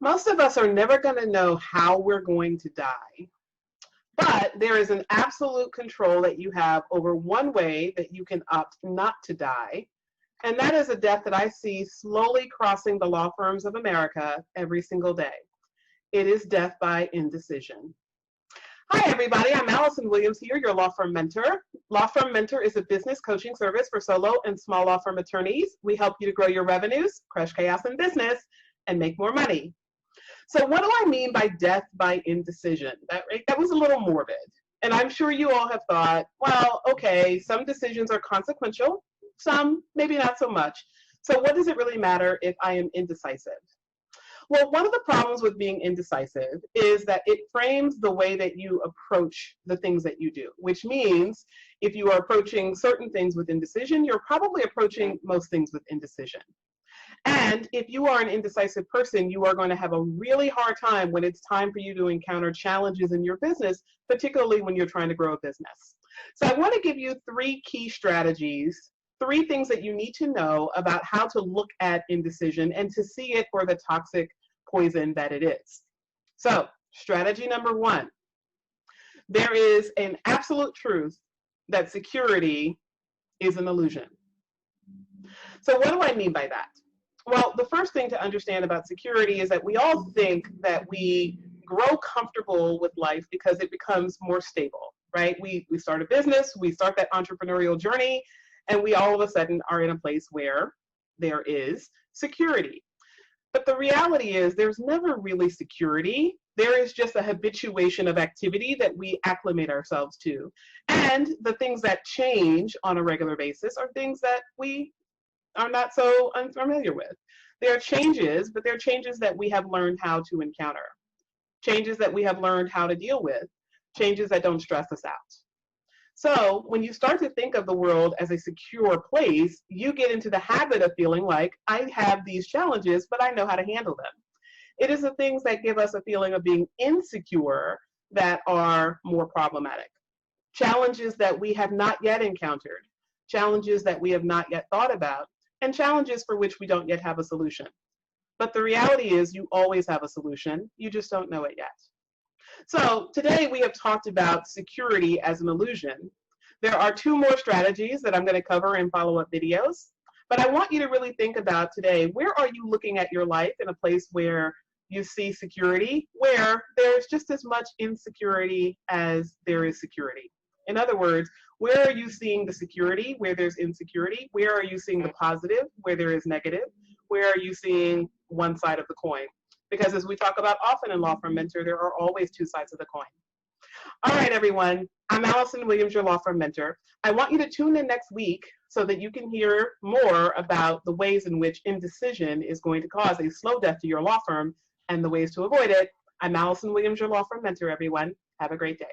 Most of us are never going to know how we're going to die, but there is an absolute control that you have over one way that you can opt not to die, and that is a death that I see slowly crossing the law firms of America every single day. It is death by indecision. Hi, everybody. I'm Allison Williams here, your law firm mentor. Law Firm Mentor is a business coaching service for solo and small law firm attorneys. We help you to grow your revenues, crush chaos in business, and make more money. So what do I mean by death by indecision? That was a little morbid. And I'm sure you all have thought, well, okay, some decisions are consequential, some maybe not so much. So what does it really matter if I am indecisive? Well, one of the problems with being indecisive is that it frames the way that you approach the things that you do, which means if you are approaching certain things with indecision, you're probably approaching most things with indecision. And if you are an indecisive person, you are going to have a really hard time when it's time for you to encounter challenges in your business, particularly when you're trying to grow a business. So I want to give you 3 key strategies, 3 things that you need to know about how to look at indecision and to see it for the toxic poison that it is. So strategy number 1, there is an absolute truth that security is an illusion. So what do I mean by that? Well, the first thing to understand about security is that we all think that we grow comfortable with life because it becomes more stable, right? We start a business, we start that entrepreneurial journey, and we all of a sudden are in a place where there is security. But the reality is there's never really security. There is just a habituation of activity that we acclimate ourselves to. And the things that change on a regular basis are things that we are not so unfamiliar with. There are changes, but they're changes that we have learned how to encounter, changes that we have learned how to deal with, changes that don't stress us out. So when you start to think of the world as a secure place, you get into the habit of feeling like, I have these challenges, but I know how to handle them. It is the things that give us a feeling of being insecure that are more problematic. Challenges that we have not yet encountered, challenges that we have not yet thought about, and challenges for which we don't yet have a solution. But the reality is you always have a solution, you just don't know it yet. So today we have talked about security as an illusion. There are 2 more strategies that I'm going to cover in follow-up videos, but I want you to really think about today, where are you looking at your life in a place where you see security, where there's just as much insecurity as there is security? In other words, where are you seeing the security where there's insecurity? Where are you seeing the positive where there is negative? Where are you seeing one side of the coin? Because as we talk about often in Law Firm Mentor, there are always 2 sides of the coin. All right, everyone. I'm Allison Williams, your Law Firm Mentor. I want you to tune in next week so that you can hear more about the ways in which indecision is going to cause a slow death to your law firm and the ways to avoid it. I'm Allison Williams, your Law Firm Mentor, everyone. Have a great day.